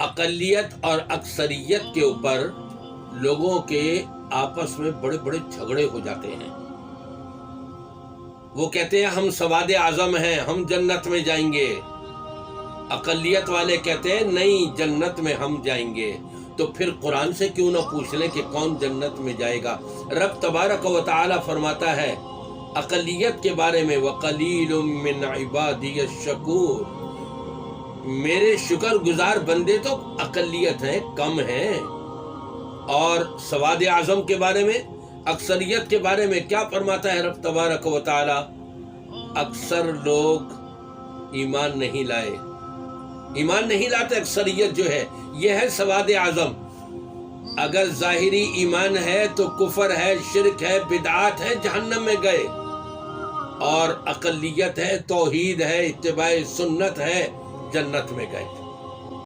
اقلیت اور اکثریت کے اوپر لوگوں کے آپس میں بڑے بڑے جھگڑے ہو جاتے ہیں. وہ کہتے ہیں ہم سواد اعظم ہیں، ہم جنت میں جائیں گے. اقلیت والے کہتے ہیں نہیں، جنت میں ہم جائیں گے. تو پھر قرآن سے کیوں نہ پوچھ لیں کہ کون جنت میں جائے گا؟ رب تبارک و تعالی فرماتا ہے اقلیت کے بارے میں وَقَلِيلٌ مِّنْ عِبَادِيَ الشَّكُورُ، میرے شکر گزار بندے تو اقلیت ہیں، کم ہیں. اور سواد اعظم کے بارے میں، اکثریت کے بارے میں کیا فرماتا ہے رب تبارک و تعالی؟ اکثر لوگ ایمان نہیں لائے، ایمان نہیں لاتے. اکثریت جو ہے یہ ہے سواد اعظم. اگر ظاہری ایمان ہے تو کفر ہے، شرک ہے، بدعات ہے، جہنم میں گئے. اور اقلیت ہے، توحید ہے، اتباع سنت ہے، جنت میں گئے.